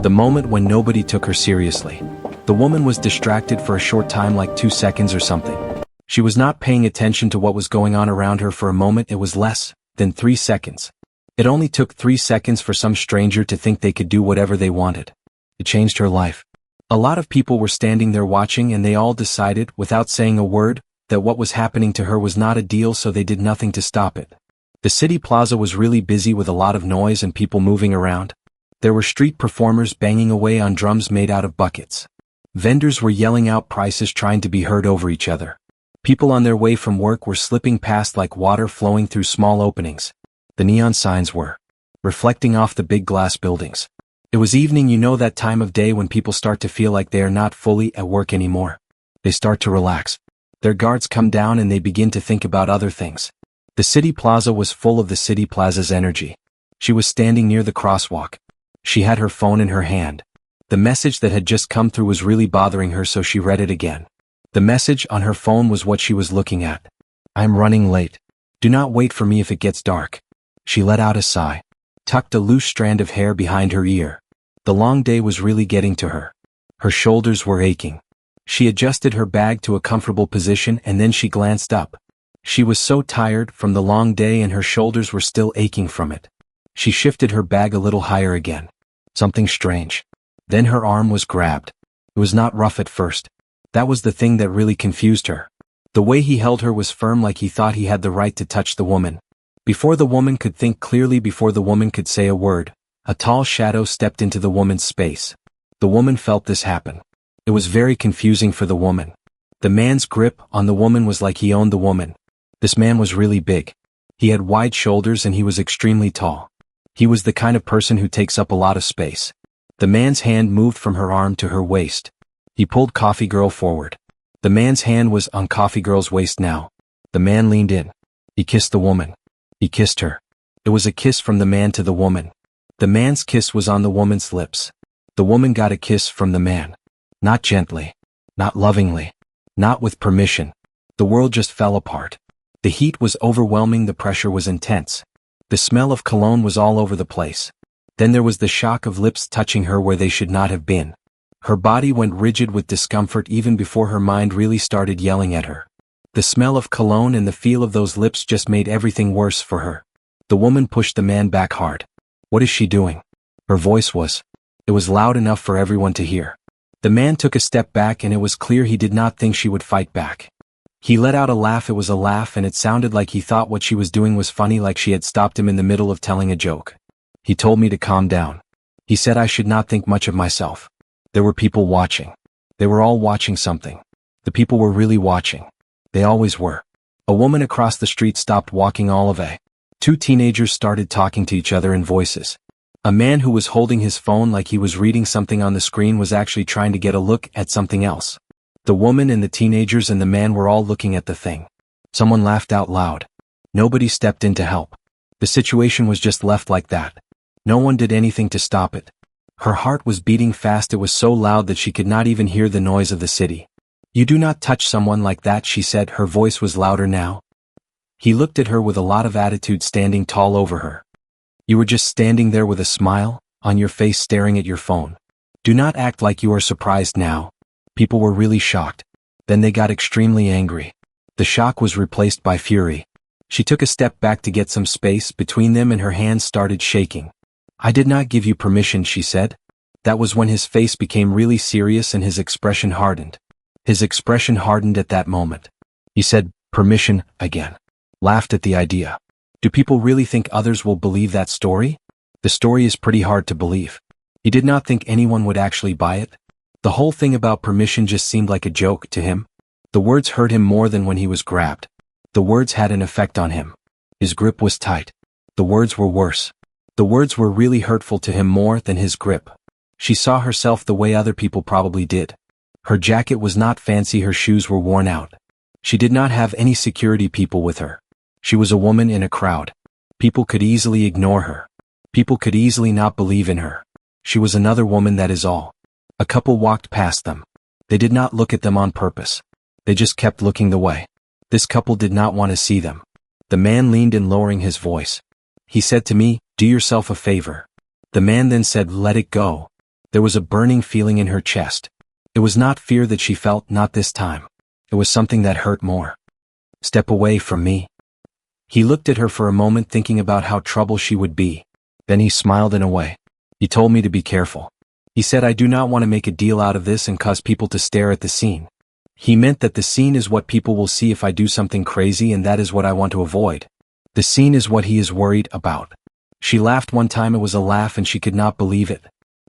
The moment when nobody took her seriously. The woman was distracted for a short time, like 2 seconds or something. She was not paying attention to what was going on around her for a moment. It was less than 3 seconds. It only took 3 seconds for some stranger to think they could do whatever they wanted. It changed her life. A lot of people were standing there watching, and they all decided, without saying a word, that what was happening to her was not a deal, so they did nothing to stop it. The city plaza was really busy with a lot of noise and people moving around. There were street performers banging away on drums made out of buckets. Vendors were yelling out prices, trying to be heard over each other. People on their way from work were slipping past like water flowing through small openings. The neon signs were reflecting off the big glass buildings. It was evening, that time of day when people start to feel like they are not fully at work anymore. They start to relax. Their guards come down and they begin to think about other things. The city plaza was full of the city plaza's energy. She was standing near the crosswalk. She had her phone in her hand. The message that had just come through was really bothering her, so she read it again. The message on her phone was what she was looking at. "I'm running late. Do not wait for me if it gets dark." She let out a sigh, tucked a loose strand of hair behind her ear. The long day was really getting to her. Her shoulders were aching. She adjusted her bag to a comfortable position and then she glanced up. She was so tired from the long day and her shoulders were still aching from it. She shifted her bag a little higher again. Something strange. Then her arm was grabbed. It was not rough at first. That was the thing that really confused her. The way he held her was firm, like he thought he had the right to touch the woman. Before the woman could think clearly, before the woman could say a word, a tall shadow stepped into the woman's space. The woman felt this happen. It was very confusing for the woman. The man's grip on the woman was like he owned the woman. This man was really big. He had wide shoulders and he was extremely tall. He was the kind of person who takes up a lot of space. The man's hand moved from her arm to her waist. He pulled Coffee Girl forward. The man's hand was on Coffee Girl's waist now. The man leaned in. He kissed the woman. He kissed her. It was a kiss from the man to the woman. The man's kiss was on the woman's lips. The woman got a kiss from the man. Not gently. Not lovingly. Not with permission. The world just fell apart. The heat was overwhelming, the pressure was intense. The smell of cologne was all over the place. Then there was the shock of lips touching her where they should not have been. Her body went rigid with discomfort even before her mind really started yelling at her. The smell of cologne and the feel of those lips just made everything worse for her. The woman pushed the man back hard. "What is she doing?" Her voice was. It was loud enough for everyone to hear. The man took a step back and it was clear he did not think she would fight back. He let out a laugh. It was a laugh and it sounded like he thought what she was doing was funny, like she had stopped him in the middle of telling a joke. "He told me to calm down. He said I should not think much of myself." There were people watching. They were all watching something. The people were really watching. They always were. A woman across the street stopped walking. All of a. Two teenagers started talking to each other in voices. A man who was holding his phone like he was reading something on the screen was actually trying to get a look at something else. The woman and the teenagers and the man were all looking at the thing. Someone laughed out loud. Nobody stepped in to help. The situation was just left like that. No one did anything to stop it. Her heart was beating fast. It was so loud that she could not even hear the noise of the city. "You do not touch someone like that," she said. Her voice was louder now. He looked at her with a lot of attitude, standing tall over her. "You were just standing there with a smile on your face staring at your phone. Do not act like you are surprised now." People were really shocked. Then they got extremely angry. The shock was replaced by fury. She took a step back to get some space between them and her hands started shaking. "I did not give you permission," she said. That was when his face became really serious and his expression hardened. His expression hardened at that moment. He said, "Permission," again. Laughed at the idea. Do people really think others will believe that story? The story is pretty hard to believe. He did not think anyone would actually buy it. The whole thing about permission just seemed like a joke to him. The words hurt him more than when he was grabbed. The words had an effect on him. His grip was tight. The words were worse. The words were really hurtful to him more than his grip. She saw herself the way other people probably did. Her jacket was not fancy, her shoes were worn out. She did not have any security people with her. She was a woman in a crowd. People could easily ignore her. People could easily not believe in her. She was another woman, that is all. A couple walked past them. They did not look at them on purpose. They just kept looking the way. This couple did not want to see them. The man leaned in, lowering his voice. He said to me, "Do yourself a favor." The man then said, "Let it go." There was a burning feeling in her chest. It was not fear that she felt, not this time. It was something that hurt more. Step away from me. He looked at her for a moment, thinking about how trouble she would be. Then he smiled in a way. He told me to be careful. He said I do not want to make a deal out of this and cause people to stare at the scene. He meant that the scene is what people will see if I do something crazy, and that is what I want to avoid. The scene is what he is worried about. She laughed one time. It was a laugh and she could not believe it.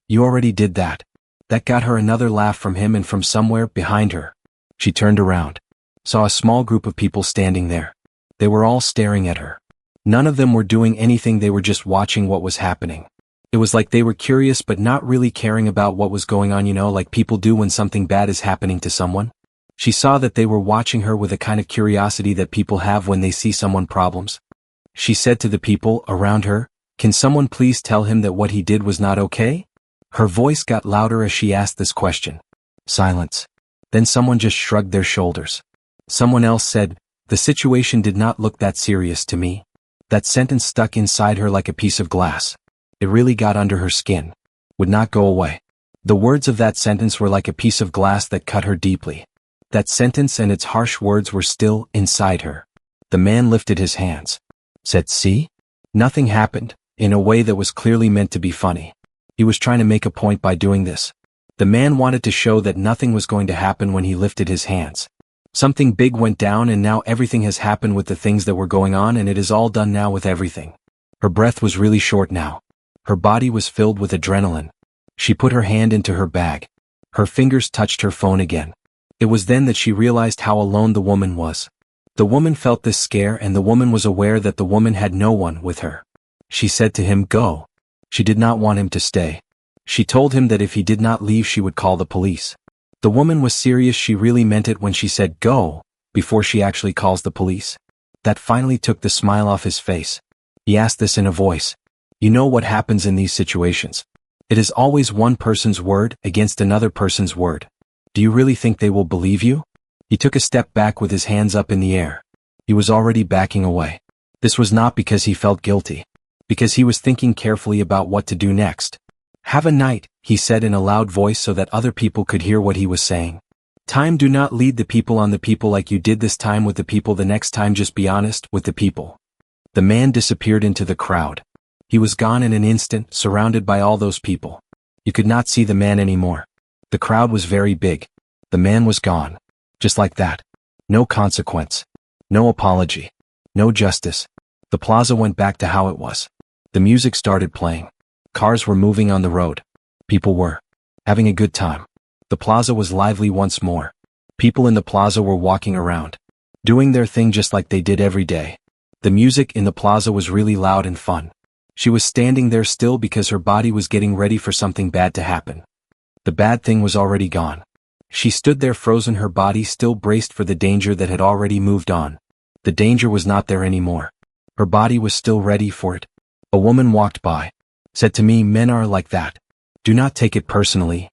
You already did that. That got her another laugh from him and from somewhere behind her. She turned around. Saw a small group of people standing there. They were all staring at her. None of them were doing anything, they were just watching what was happening. It was like they were curious but not really caring about what was going on, like people do when something bad is happening to someone. She saw that they were watching her with a kind of curiosity that people have when they see someone problems. She said to the people around her, "Can someone please tell him that what he did was not okay?" Her voice got louder as she asked this question. Silence. Then someone just shrugged their shoulders. Someone else said, "The situation did not look that serious to me." That sentence stuck inside her like a piece of glass. It really got under her skin. Would not go away. The words of that sentence were like a piece of glass that cut her deeply. That sentence and its harsh words were still inside her. The man lifted his hands. Said, "See? Nothing happened," in a way that was clearly meant to be funny. He was trying to make a point by doing this. The man wanted to show that nothing was going to happen when he lifted his hands. Something big went down and now everything has happened with the things that were going on, and it is all done now with everything. Her breath was really short now. Her body was filled with adrenaline. She put her hand into her bag. Her fingers touched her phone again. It was then that she realized how alone the woman was. The woman felt this scare, and the woman was aware that the woman had no one with her. She said to him, "Go." She did not want him to stay. She told him that if he did not leave she would call the police. The woman was serious, she really meant it when she said "go" before she actually calls the police. That finally took the smile off his face. He asked this in a voice. You know what happens in these situations? It is always one person's word against another person's word. Do you really think they will believe you? He took a step back with his hands up in the air. He was already backing away. This was not because he felt guilty. Because he was thinking carefully about what to do next. "Have a night," he said in a loud voice so that other people could hear what he was saying. "Time, do not lead the people on the people like you did this time with the people. The next time just be honest with the people." The man disappeared into the crowd. He was gone in an instant, surrounded by all those people. You could not see the man anymore. The crowd was very big. The man was gone. Just like that. No consequence. No apology. No justice. The plaza went back to how it was. The music started playing. Cars were moving on the road. People were having a good time. The plaza was lively once more. People in the plaza were walking around, doing their thing just like they did every day. The music in the plaza was really loud and fun. She was standing there still because her body was getting ready for something bad to happen. The bad thing was already gone. She stood there frozen, her body still braced for the danger that had already moved on. The danger was not there anymore. Her body was still ready for it. A woman walked by. Said to me, "Men are like that. Do not take it personally."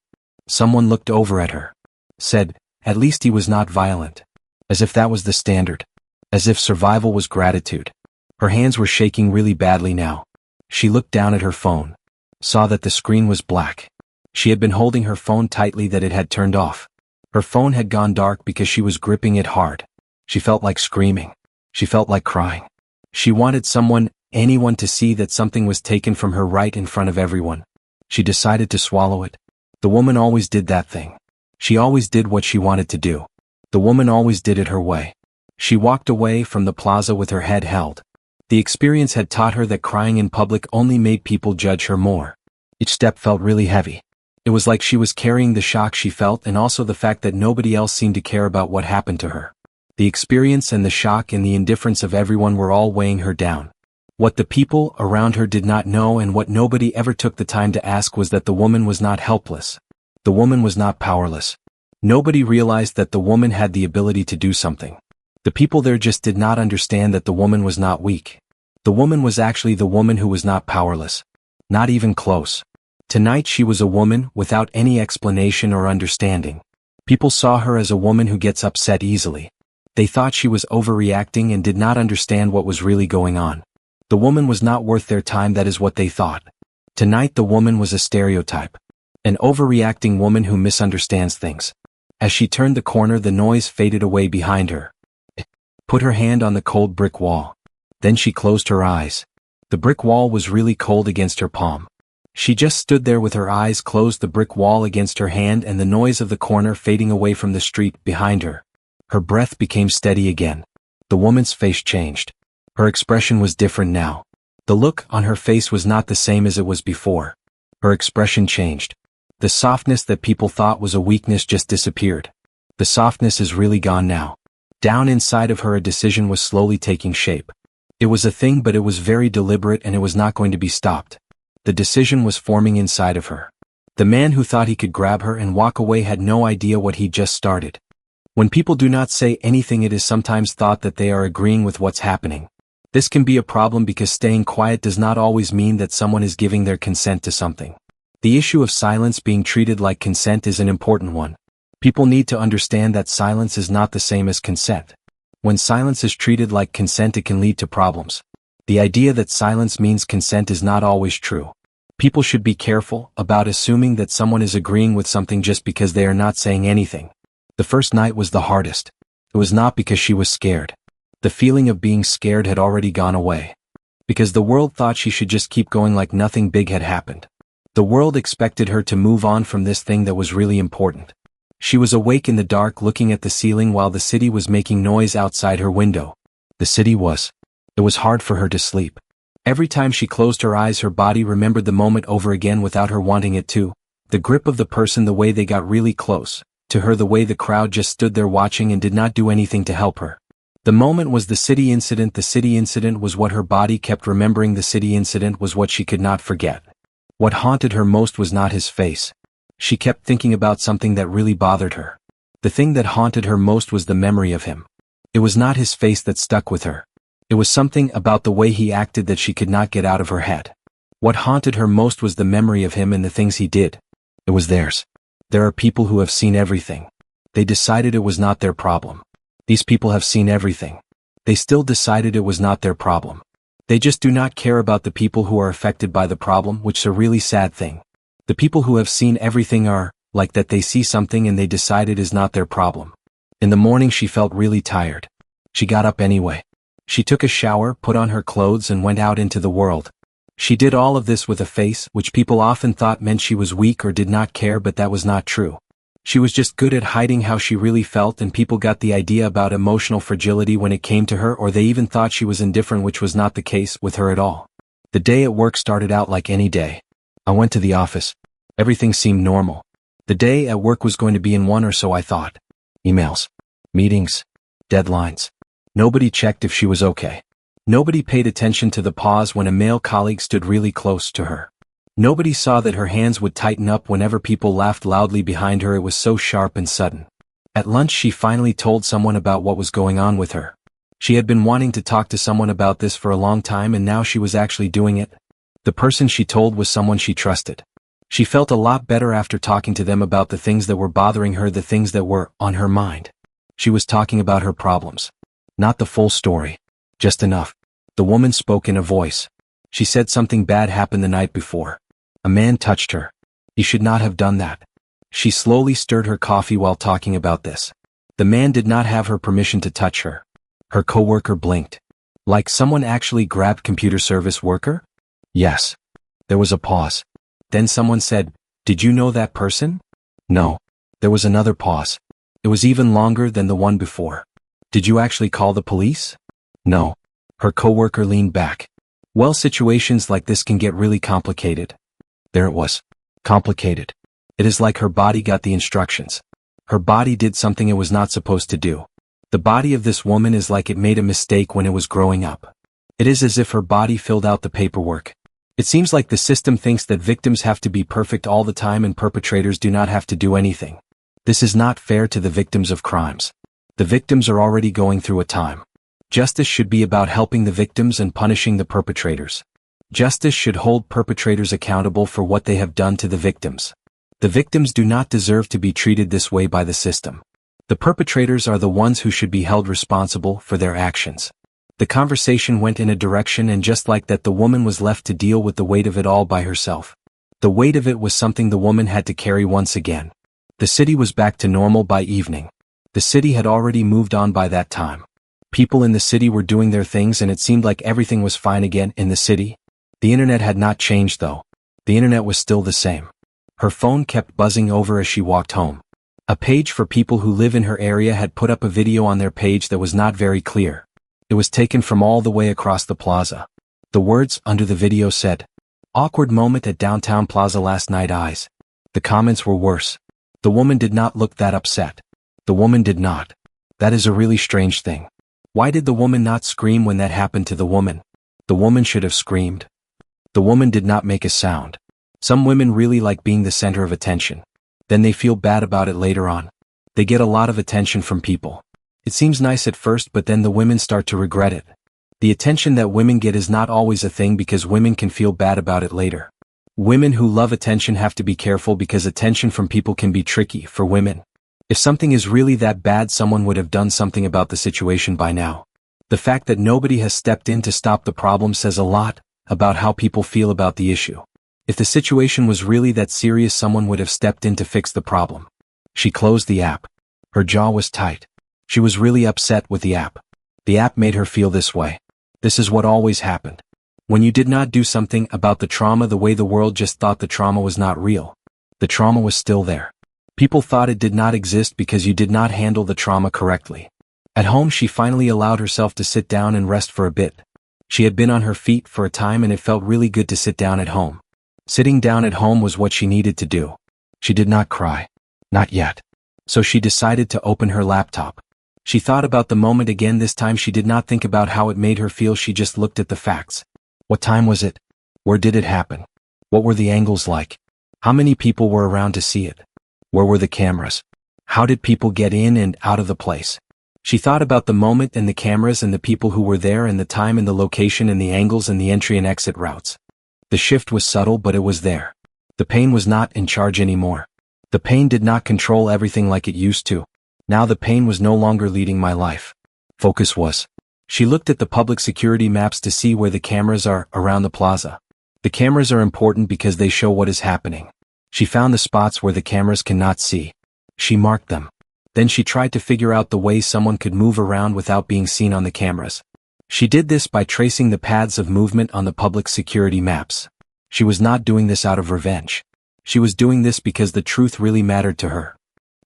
Someone looked over at her. Said, "At least he was not violent." As if that was the standard. As if survival was gratitude. Her hands were shaking really badly now. She looked down at her phone. Saw that the screen was black. She had been holding her phone tightly, that it had turned off. Her phone had gone dark because she was gripping it hard. She felt like screaming. She felt like crying. She wanted someone, anyone, to see that something was taken from her right in front of everyone. She decided to swallow it. The woman always did that thing. She always did what she wanted to do. The woman always did it her way. She walked away from the plaza with her head held. The experience had taught her that crying in public only made people judge her more. Each step felt really heavy. It was like she was carrying the shock she felt and also the fact that nobody else seemed to care about what happened to her. The experience and the shock and the indifference of everyone were all weighing her down. What the people around her did not know, and what nobody ever took the time to ask, was that the woman was not helpless. The woman was not powerless. Nobody realized that the woman had the ability to do something. The people there just did not understand that the woman was not weak. The woman was actually the woman who was not powerless. Not even close. Tonight she was a woman without any explanation or understanding. People saw her as a woman who gets upset easily. They thought she was overreacting and did not understand what was really going on. The woman was not worth their time, that is what they thought. Tonight the woman was a stereotype. An overreacting woman who misunderstands things. As she turned the corner, the noise faded away behind her. Put her hand on the cold brick wall. Then she closed her eyes. The brick wall was really cold against her palm. She just stood there with her eyes closed, the brick wall against her hand and the noise of the corner fading away from the street behind her. Her breath became steady again. The woman's face changed. Her expression was different now. The look on her face was not the same as it was before. Her expression changed. The softness that people thought was a weakness just disappeared. The softness is really gone now. Down inside of her, a decision was slowly taking shape. It was a thing, but it was very deliberate and it was not going to be stopped. The decision was forming inside of her. The man who thought he could grab her and walk away had no idea what he just started. When people do not say anything, it is sometimes thought that they are agreeing with what's happening. This can be a problem because staying quiet does not always mean that someone is giving their consent to something. The issue of silence being treated like consent is an important one. People need to understand that silence is not the same as consent. When silence is treated like consent, it can lead to problems. The idea that silence means consent is not always true. People should be careful about assuming that someone is agreeing with something just because they are not saying anything. The first night was the hardest. It was not because she was scared. The feeling of being scared had already gone away. Because the world thought she should just keep going like nothing big had happened. The world expected her to move on from this thing that was really important. She was awake in the dark looking at the ceiling while the city was making noise outside her window. The city was. It was hard for her to sleep. Every time she closed her eyes, her body remembered the moment over again without her wanting it to. The grip of the person, the way they got really close to her, the way the crowd just stood there watching and did not do anything to help her. The moment was the city incident. The city incident was what her body kept remembering. The city incident was what she could not forget. What haunted her most was not his face. She kept thinking about something that really bothered her. The thing that haunted her most was the memory of him. It was not his face that stuck with her. It was something about the way he acted that she could not get out of her head. What haunted her most was the memory of him and the things he did. It was theirs. There are people who have seen everything. They decided it was not their problem. These people have seen everything. They still decided it was not their problem. They just do not care about the people who are affected by the problem, which is a really sad thing. The people who have seen everything are like that. They see something and they decide it is not their problem. In the morning she felt really tired. She got up anyway. She took a shower, put on her clothes and went out into the world. She did all of this with a face which people often thought meant she was weak or did not care, but that was not true. She was just good at hiding how she really felt, and people got the idea about emotional fragility when it came to her, or they even thought she was indifferent, which was not the case with her at all. The day at work started out like any day. I went to the office. Everything seemed normal. The day at work was going to be in one or so, I thought. Emails. Meetings. Deadlines. Nobody checked if she was okay. Nobody paid attention to the pause when a male colleague stood really close to her. Nobody saw that her hands would tighten up whenever people laughed loudly behind her. It was so sharp and sudden. At lunch she finally told someone about what was going on with her. She had been wanting to talk to someone about this for a long time, and now she was actually doing it. The person she told was someone she trusted. She felt a lot better after talking to them about the things that were bothering her, the things that were on her mind. She was talking about her problems. Not the full story. Just enough. The woman spoke in a voice. She said something bad happened the night before. A man touched her. He should not have done that. She slowly stirred her coffee while talking about this. The man did not have her permission to touch her. Her coworker blinked. Like someone actually grabbed computer service worker? Yes. There was a pause. Then someone said, "Did you know that person?" No. There was another pause. It was even longer than the one before. "Did you actually call the police?" No. Her coworker leaned back. Well, situations like this can get really complicated. There it was. Complicated. It is like her body got the instructions. Her body did something it was not supposed to do. The body of this woman is like it made a mistake when it was growing up. It is as if her body filled out the paperwork. It seems like the system thinks that victims have to be perfect all the time and perpetrators do not have to do anything. This is not fair to the victims of crimes. The victims are already going through a time. Justice should be about helping the victims and punishing the perpetrators. Justice should hold perpetrators accountable for what they have done to the victims. The victims do not deserve to be treated this way by the system. The perpetrators are the ones who should be held responsible for their actions. The conversation went in a direction, and just like that, the woman was left to deal with the weight of it all by herself. The weight of it was something the woman had to carry once again. The city was back to normal by evening. The city had already moved on by that time. People in the city were doing their things and it seemed like everything was fine again in the city. The internet had not changed though. The internet was still the same. Her phone kept buzzing over as she walked home. A page for people who live in her area had put up a video on their page that was not very clear. It was taken from all the way across the plaza. The words under the video said, "Awkward moment at downtown plaza last night eyes." The comments were worse. The woman did not look that upset. The woman did not. That is a really strange thing. Why did the woman not scream when that happened to the woman? The woman should have screamed. The woman did not make a sound. Some women really like being the center of attention. Then they feel bad about it later on. They get a lot of attention from people. It seems nice at first, but then the women start to regret it. The attention that women get is not always a thing because women can feel bad about it later. Women who love attention have to be careful because attention from people can be tricky for women. If something is really that bad, someone would have done something about the situation by now. The fact that nobody has stepped in to stop the problem says a lot about how people feel about the issue. If the situation was really that serious, someone would have stepped in to fix the problem. She closed the app. Her jaw was tight. She was really upset with the app. The app made her feel this way. This is what always happened. When you did not do something about the trauma the way the world just thought the trauma was not real. The trauma was still there. People thought it did not exist because you did not handle the trauma correctly. At home, she finally allowed herself to sit down and rest for a bit. She had been on her feet for a time and it felt really good to sit down at home. Sitting down at home was what she needed to do. She did not cry. Not yet. So she decided to open her laptop. She thought about the moment again. This time she did not think about how it made her feel. She just looked at the facts. What time was it? Where did it happen? What were the angles like? How many people were around to see it? Where were the cameras? How did people get in and out of the place? She thought about the moment and the cameras and the people who were there and the time and the location and the angles and the entry and exit routes. The shift was subtle, but it was there. The pain was not in charge anymore. The pain did not control everything like it used to. Now the pain was no longer leading my life. Focus was. She looked at the public security maps to see where the cameras are around the plaza. The cameras are important because they show what is happening. She found the spots where the cameras cannot see. She marked them. Then she tried to figure out the way someone could move around without being seen on the cameras. She did this by tracing the paths of movement on the public security maps. She was not doing this out of revenge. She was doing this because the truth really mattered to her.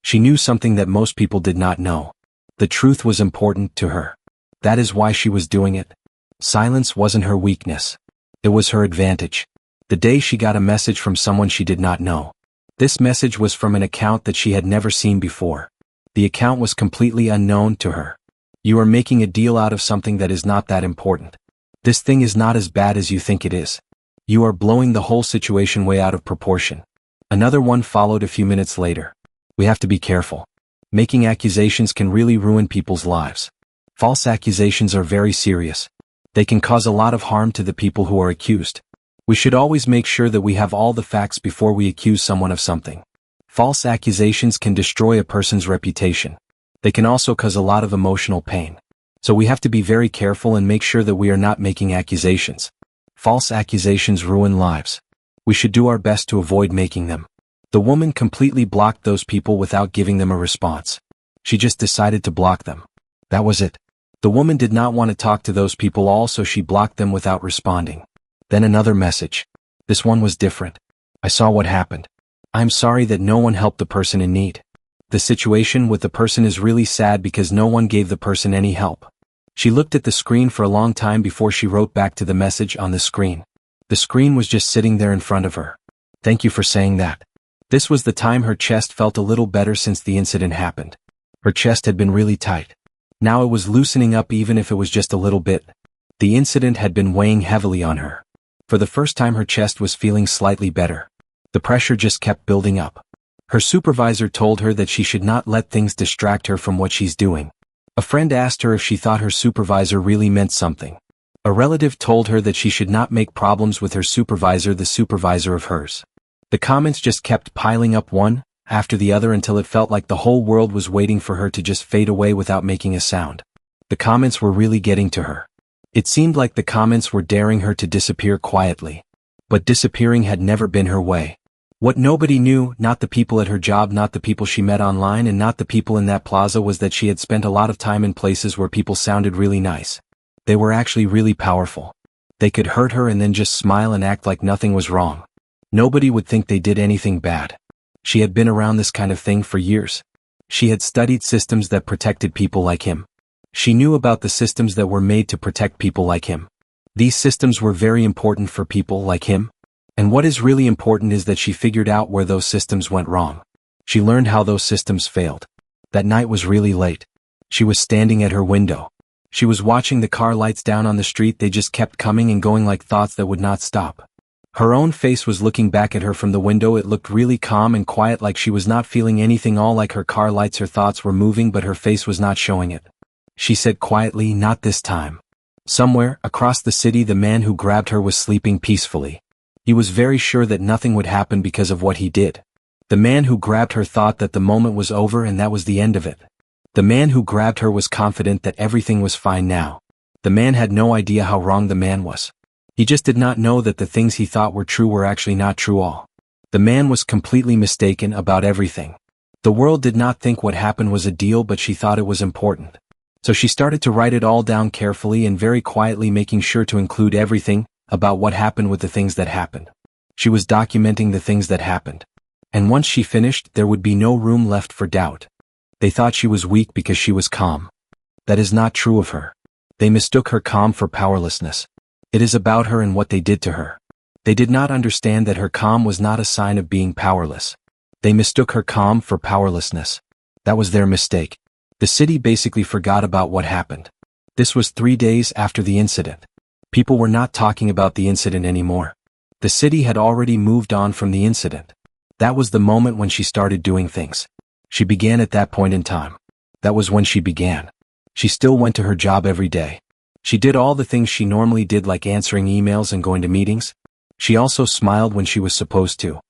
She knew something that most people did not know. The truth was important to her. That is why she was doing it. Silence wasn't her weakness. It was her advantage. The day she got a message from someone she did not know. This message was from an account that she had never seen before. The account was completely unknown to her. You are making a deal out of something that is not that important. This thing is not as bad as you think it is. You are blowing the whole situation way out of proportion. Another one followed a few minutes later. We have to be careful. Making accusations can really ruin people's lives. False accusations are very serious. They can cause a lot of harm to the people who are accused. We should always make sure that we have all the facts before we accuse someone of something. False accusations can destroy a person's reputation. They can also cause a lot of emotional pain. So we have to be very careful and make sure that we are not making accusations. False accusations ruin lives. We should do our best to avoid making them. The woman completely blocked those people without giving them a response. She just decided to block them. That was it. The woman did not want to talk to those people also, she blocked them without responding. Then another message. This one was different. I saw what happened. I'm sorry that no one helped the person in need. The situation with the person is really sad because no one gave the person any help. She looked at the screen for a long time before she wrote back to the message on the screen. The screen was just sitting there in front of her. Thank you for saying that. This was the time her chest felt a little better since the incident happened. Her chest had been really tight. Now it was loosening up even if it was just a little bit. The incident had been weighing heavily on her. For the first time her chest was feeling slightly better. The pressure just kept building up. Her supervisor told her that she should not let things distract her from what she's doing. A friend asked her if she thought her supervisor really meant something. A relative told her that she should not make problems with her supervisor, the supervisor of hers. The comments just kept piling up one after the other until it felt like the whole world was waiting for her to just fade away without making a sound. The comments were really getting to her. It seemed like the comments were daring her to disappear quietly. But disappearing had never been her way. What nobody knew, not the people at her job, not the people she met online, and not the people in that plaza, was that she had spent a lot of time in places where people sounded really nice. They were actually really powerful. They could hurt her and then just smile and act like nothing was wrong. Nobody would think they did anything bad. She had been around this kind of thing for years. She had studied systems that protected people like him. She knew about the systems that were made to protect people like him. These systems were very important for people like him. And what is really important is that she figured out where those systems went wrong. She learned how those systems failed. That night was really late. She was standing at her window. She was watching the car lights down on the street. They just kept coming and going like thoughts that would not stop. Her own face was looking back at her from the window. It looked really calm and quiet, like she was not feeling anything, all like her car lights. Her thoughts were moving, but her face was not showing it. She said quietly, "Not this time." Somewhere, across the city, the man who grabbed her was sleeping peacefully. He was very sure that nothing would happen because of what he did. The man who grabbed her thought that the moment was over and that was the end of it. The man who grabbed her was confident that everything was fine now. The man had no idea how wrong the man was. He just did not know that the things he thought were true were actually not true all. The man was completely mistaken about everything. The world did not think what happened was a deal, but she thought it was important. So she started to write it all down carefully and very quietly, making sure to include everything about what happened with the things that happened. She was documenting the things that happened. And once she finished, there would be no room left for doubt. They thought she was weak because she was calm. That is not true of her. They mistook her calm for powerlessness. It is about her and what they did to her. They did not understand that her calm was not a sign of being powerless. They mistook her calm for powerlessness. That was their mistake. The city basically forgot about what happened. This was 3 days after the incident. People were not talking about the incident anymore. The city had already moved on from the incident. That was the moment when she started doing things. She began at that point in time. That was when she began. She still went to her job every day. She did all the things she normally did, like answering emails and going to meetings. She also smiled when she was supposed to.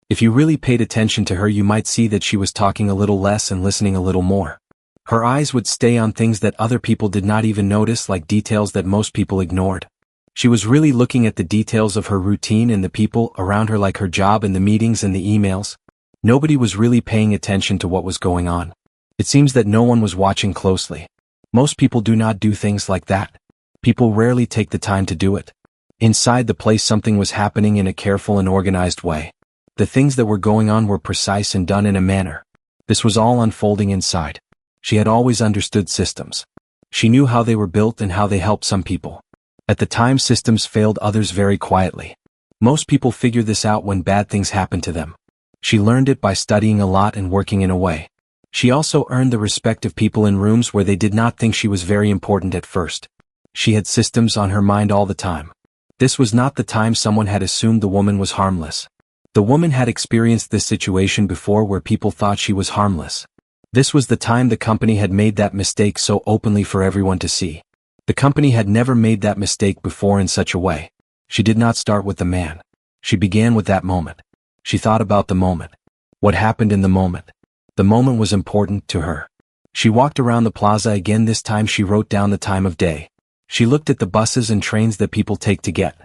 If you really paid attention to her, you might see that she was talking a little less and listening a little more. Her eyes would stay on things that other people did not even notice, like details that most people ignored. She was really looking at the details of her routine and the people around her, like her job and the meetings and the emails. Nobody was really paying attention to what was going on. It seems that no one was watching closely. Most people do not do things like that. People rarely take the time to do it. Inside the place, something was happening in a careful and organized way. The things that were going on were precise and done in a manner. This was all unfolding inside. She had always understood systems. She knew how they were built and how they helped some people. At the time, systems failed others very quietly. Most people figure this out when bad things happen to them. She learned it by studying a lot and working in a way. She also earned the respect of people in rooms where they did not think she was very important at first. She had systems on her mind all the time. This was not the time someone had assumed the woman was harmless. The woman had experienced this situation before where people thought she was harmless. This was the time the company had made that mistake so openly for everyone to see. The company had never made that mistake before in such a way. She did not start with the man. She began with that moment. She thought about the moment. What happened in the moment? The moment was important to her. She walked around the plaza again. This time she wrote down the time of day. She looked at the buses and trains that people take to get.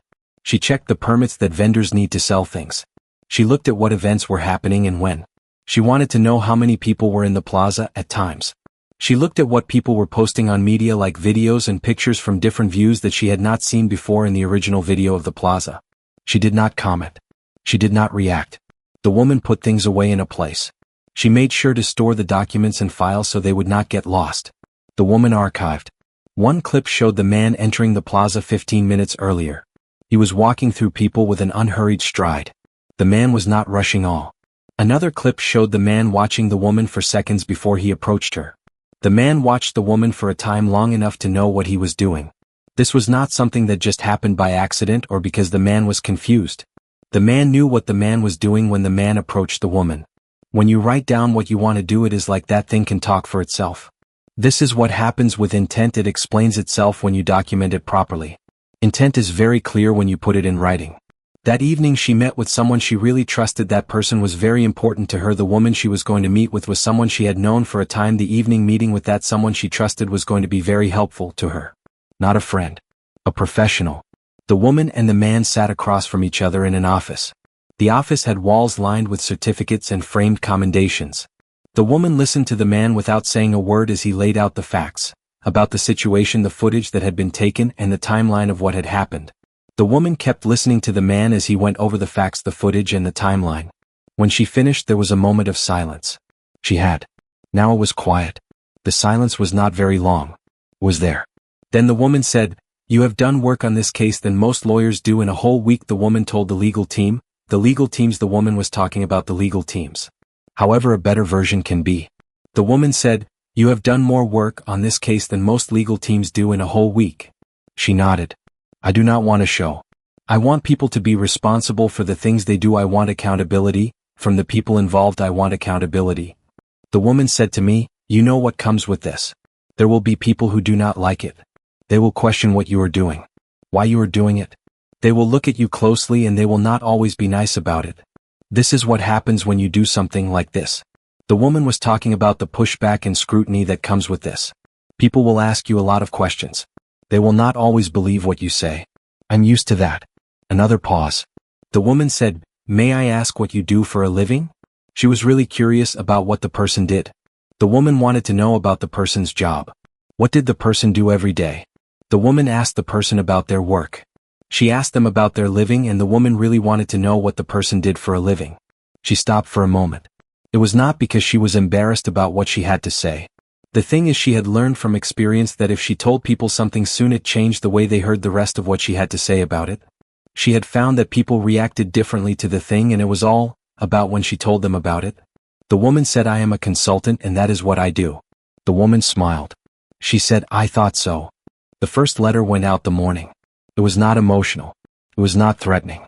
She checked the permits that vendors need to sell things. She looked at what events were happening and when. She wanted to know how many people were in the plaza at times. She looked at what people were posting on media, like videos and pictures from different views that she had not seen before in the original video of the plaza. She did not comment. She did not react. The woman put things away in a place. She made sure to store the documents and files so they would not get lost. The woman archived. One clip showed the man entering the plaza 15 minutes earlier. He was walking through people with an unhurried stride. The man was not rushing all. Another clip showed the man watching the woman for seconds before he approached her. The man watched the woman for a time long enough to know what he was doing. This was not something that just happened by accident or because the man was confused. The man knew what the man was doing when the man approached the woman. When you write down what you want to do, it is like that thing can talk for itself. This is what happens with intent. It explains itself when you document it properly. Intent is very clear when you put it in writing. That evening she met with someone she really trusted. That person was very important to her. The woman she was going to meet with was someone she had known for a time. The evening meeting with that someone she trusted was going to be very helpful to her. Not a friend. A professional. The woman and the man sat across from each other in an office. The office had walls lined with certificates and framed commendations. The woman listened to the man without saying a word as he laid out the facts about the situation, the footage that had been taken, and the timeline of what had happened. The woman kept listening to the man as he went over the facts, the footage, and the timeline. When she finished, there was a moment of silence. Now it was quiet. The silence was not very long. Was there? Then the woman said, "You have done work on this case than most lawyers do in a whole week," the woman told the legal team. The legal teams, the woman was talking about the legal teams. However, a better version can be. The woman said, "You have done more work on this case than most legal teams do in a whole week." She nodded. "I do not want a show. I want people to be responsible for the things they do. I want accountability. From the people involved, I want accountability." The woman said to me, "You know what comes with this. There will be people who do not like it. They will question what you are doing, why you are doing it. They will look at you closely and they will not always be nice about it. This is what happens when you do something like this." The woman was talking about the pushback and scrutiny that comes with this. People will ask you a lot of questions. They will not always believe what you say. I'm used to that. Another pause. The woman said, "May I ask what you do for a living?" She was really curious about what the person did. The woman wanted to know about the person's job. What did the person do every day? The woman asked the person about their work. She asked them about their living, and the woman really wanted to know what the person did for a living. She stopped for a moment. It was not because she was embarrassed about what she had to say. The thing is, she had learned from experience that if she told people something soon, it changed the way they heard the rest of what she had to say about it. She had found that people reacted differently to the thing, and it was all about when she told them about it. The woman said, "I am a consultant and that is what I do." The woman smiled. She said, "I thought so." The first letter went out the morning. It was not emotional. It was not threatening.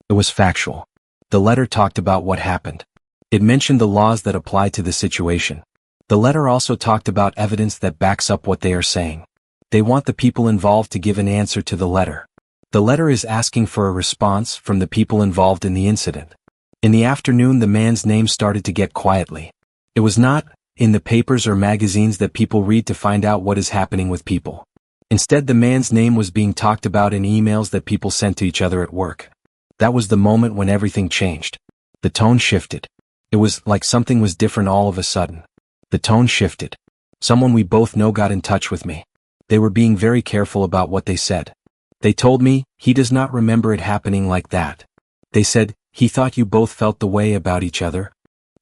It was factual. The letter talked about what happened. It mentioned the laws that apply to the situation. The letter also talked about evidence that backs up what they are saying. They want the people involved to give an answer to the letter. The letter is asking for a response from the people involved in the incident. In the afternoon, the man's name started to get quietly. It was not in the papers or magazines that people read to find out what is happening with people. Instead, the man's name was being talked about in emails that people sent to each other at work. That was the moment when everything changed. The tone shifted. It was like something was different all of a sudden. The tone shifted. Someone we both know got in touch with me. They were being very careful about what they said. They told me, "He does not remember it happening like that." They said, "He thought you both felt the way about each other."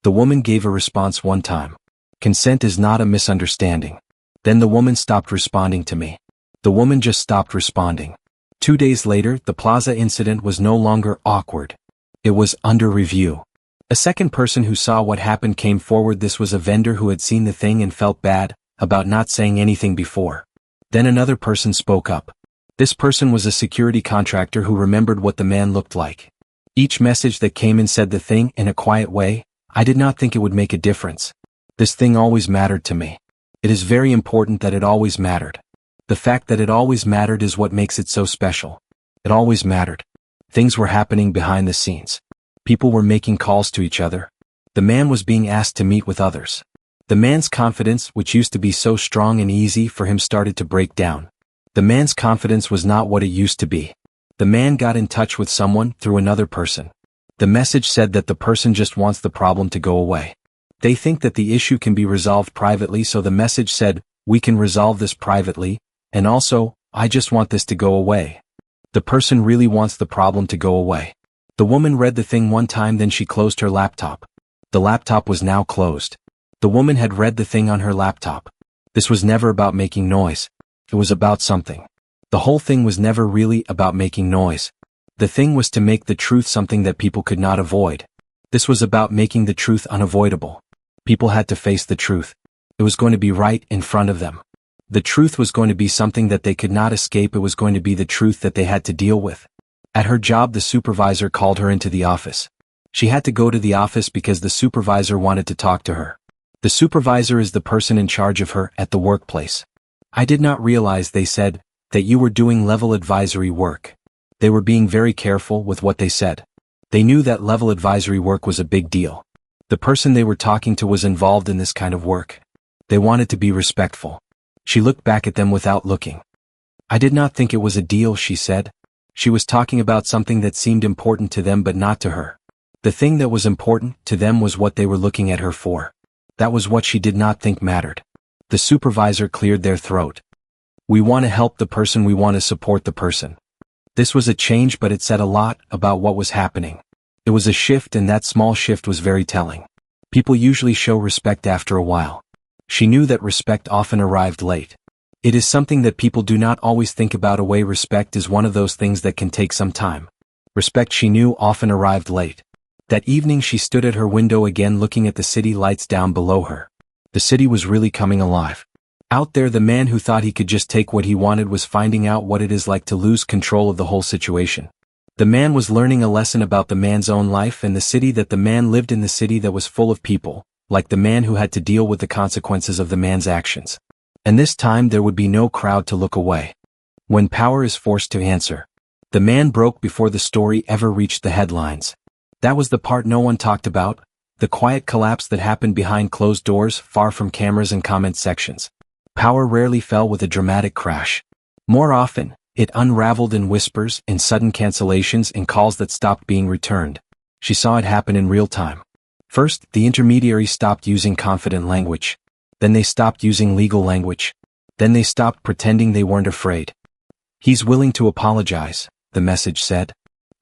The woman gave a response one time. "Consent is not a misunderstanding." Then the woman stopped responding to me. The woman just stopped responding. 2 days later, the plaza incident was no longer awkward. It was under review. A second person who saw what happened came forward. This was a vendor who had seen the thing and felt bad about not saying anything before. Then another person spoke up. This person was a security contractor who remembered what the man looked like. Each message that came in said the thing in a quiet way. I did not think it would make a difference. This thing always mattered to me. It is very important that it always mattered. The fact that it always mattered is what makes it so special. It always mattered. Things were happening behind the scenes. People were making calls to each other. The man was being asked to meet with others. The man's confidence, which used to be so strong and easy for him, started to break down. The man's confidence was not what it used to be. The man got in touch with someone through another person. The message said that the person just wants the problem to go away. They think that the issue can be resolved privately, so the message said, "We can resolve this privately, and also, I just want this to go away." The person really wants the problem to go away. The woman read the thing one time, then she closed her laptop. The laptop was now closed. The woman had read the thing on her laptop. This was never about making noise. It was about something. The whole thing was never really about making noise. The thing was to make the truth something that people could not avoid. This was about making the truth unavoidable. People had to face the truth. It was going to be right in front of them. The truth was going to be something that they could not escape. It was going to be the truth that they had to deal with. At her job, the supervisor called her into the office. She had to go to the office because the supervisor wanted to talk to her. The supervisor is the person in charge of her at the workplace. "I did not realize," they said, "that you were doing level advisory work." They were being very careful with what they said. They knew that level advisory work was a big deal. The person they were talking to was involved in this kind of work. They wanted to be respectful. She looked back at them without looking. "I did not think it was a deal," she said. She was talking about something that seemed important to them but not to her. The thing that was important to them was what they were looking at her for. That was what she did not think mattered. The supervisor cleared their throat. We want to help the person, we want to support the person. This was a change, but it said a lot about what was happening. It was a shift, and that small shift was very telling. People usually show respect after a while. She knew that respect often arrived late. It is something that people do not always think about. A way respect is one of those things that can take some time. Respect, she knew, often arrived late. That evening she stood at her window again, looking at the city lights down below her. The city was really coming alive. Out there, the man who thought he could just take what he wanted was finding out what it is like to lose control of the whole situation. The man was learning a lesson about the man's own life and the city that the man lived in, the city that was full of people, like the man who had to deal with the consequences of the man's actions. And this time there would be no crowd to look away. When power is forced to answer. The man broke before the story ever reached the headlines. That was the part no one talked about, the quiet collapse that happened behind closed doors, far from cameras and comment sections. Power rarely fell with a dramatic crash. More often, it unraveled in whispers, in sudden cancellations, in calls that stopped being returned. She saw it happen in real time. First, the intermediaries stopped using confident language. Then they stopped using legal language. Then they stopped pretending they weren't afraid. He's willing to apologize, the message said.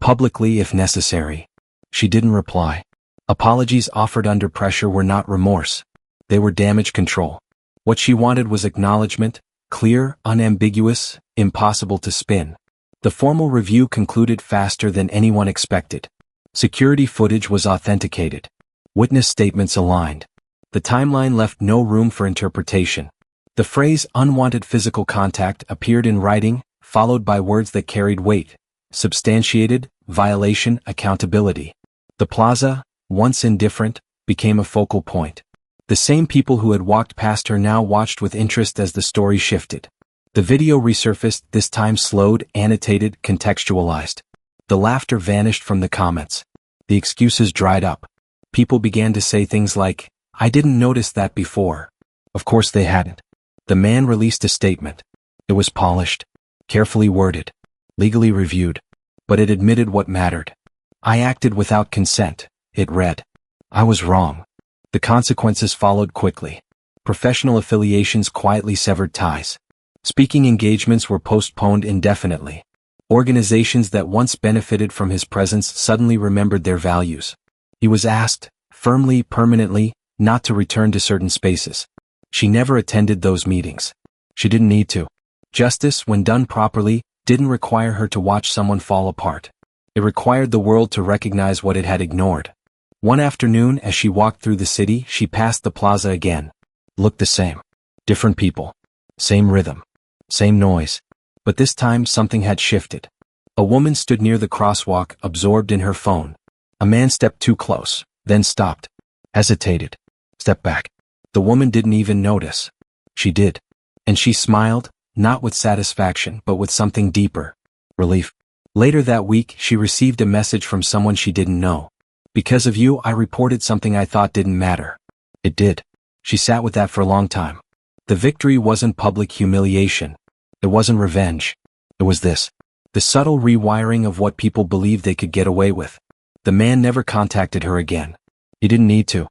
Publicly if necessary. She didn't reply. Apologies offered under pressure were not remorse. They were damage control. What she wanted was acknowledgement, clear, unambiguous, impossible to spin. The formal review concluded faster than anyone expected. Security footage was authenticated. Witness statements aligned. The timeline left no room for interpretation. The phrase unwanted physical contact appeared in writing, followed by words that carried weight. Substantiated, violation, accountability. The plaza, once indifferent, became a focal point. The same people who had walked past her now watched with interest as the story shifted. The video resurfaced, this time slowed, annotated, contextualized. The laughter vanished from the comments. The excuses dried up. People began to say things like, "I didn't notice that before." Of course they hadn't. The man released a statement. It was polished, carefully worded, legally reviewed, but it admitted what mattered. "I acted without consent," it read. "I was wrong." The consequences followed quickly. Professional affiliations quietly severed ties. Speaking engagements were postponed indefinitely. Organizations that once benefited from his presence suddenly remembered their values. He was asked, firmly, permanently, not to return to certain spaces. She never attended those meetings. She didn't need to. Justice, when done properly, didn't require her to watch someone fall apart. It required the world to recognize what it had ignored. One afternoon, as she walked through the city, she passed the plaza again. Looked the same. Different people. Same rhythm. Same noise. But this time something had shifted. A woman stood near the crosswalk, absorbed in her phone. A man stepped too close, then stopped. Hesitated. Stepped back. The woman didn't even notice. She did. And she smiled, not with satisfaction but with something deeper. Relief. Later that week, she received a message from someone she didn't know. "Because of you, I reported something I thought didn't matter." It did. She sat with that for a long time. The victory wasn't public humiliation. It wasn't revenge. It was this. The subtle rewiring of what people believed they could get away with. The man never contacted her again. He didn't need to.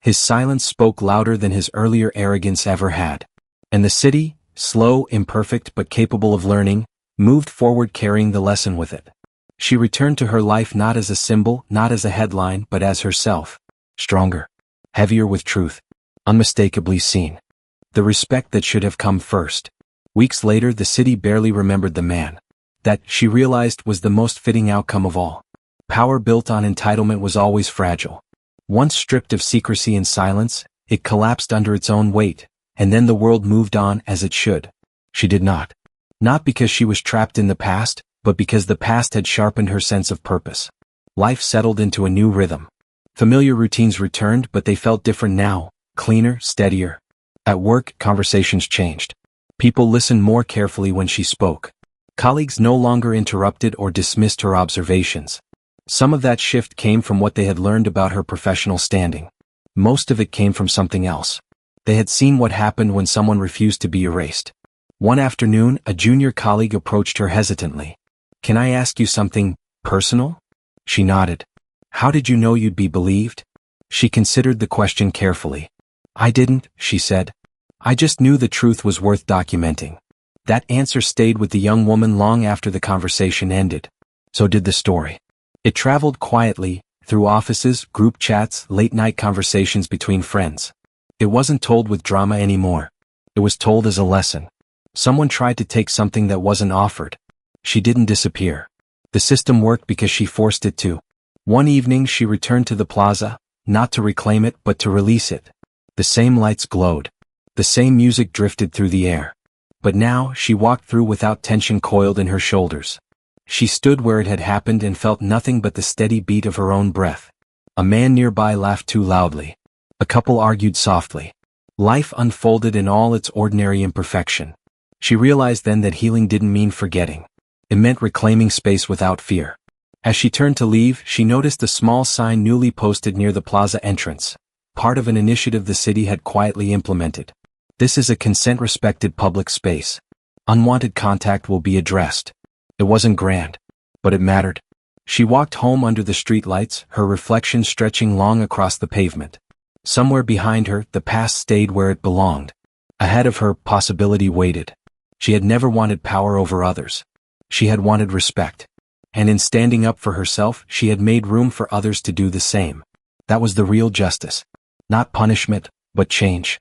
His silence spoke louder than his earlier arrogance ever had. And the city, slow, imperfect but capable of learning, moved forward carrying the lesson with it. She returned to her life not as a symbol, not as a headline, but as herself. Stronger. Heavier with truth. Unmistakably seen. The respect that should have come first. Weeks later, the city barely remembered the man. That, she realized, was the most fitting outcome of all. Power built on entitlement was always fragile. Once stripped of secrecy and silence, it collapsed under its own weight, and then the world moved on as it should. She did not. Not because she was trapped in the past, but because the past had sharpened her sense of purpose. Life settled into a new rhythm. Familiar routines returned, but they felt different now, cleaner, steadier. At work, conversations changed. People listened more carefully when she spoke. Colleagues no longer interrupted or dismissed her observations. Some of that shift came from what they had learned about her professional standing. Most of it came from something else. They had seen what happened when someone refused to be erased. One afternoon, a junior colleague approached her hesitantly. Can I ask you something personal? She nodded. How did you know you'd be believed? She considered the question carefully. I didn't, she said. I just knew the truth was worth documenting. That answer stayed with the young woman long after the conversation ended. So did the story. It traveled quietly, through offices, group chats, late-night conversations between friends. It wasn't told with drama anymore. It was told as a lesson. Someone tried to take something that wasn't offered. She didn't disappear. The system worked because she forced it to. One evening she returned to the plaza, not to reclaim it but to release it. The same lights glowed. The same music drifted through the air. But now she walked through without tension coiled in her shoulders. She stood where it had happened and felt nothing but the steady beat of her own breath. A man nearby laughed too loudly. A couple argued softly. Life unfolded in all its ordinary imperfection. She realized then that healing didn't mean forgetting. It meant reclaiming space without fear. As she turned to leave, she noticed a small sign newly posted near the plaza entrance, part of an initiative the city had quietly implemented. This is a consent-respected public space. Unwanted contact will be addressed. It wasn't grand, but it mattered. She walked home under the streetlights, her reflection stretching long across the pavement. Somewhere behind her, the past stayed where it belonged. Ahead of her, possibility waited. She had never wanted power over others. She had wanted respect. And in standing up for herself, she had made room for others to do the same. That was the real justice. Not punishment, but change.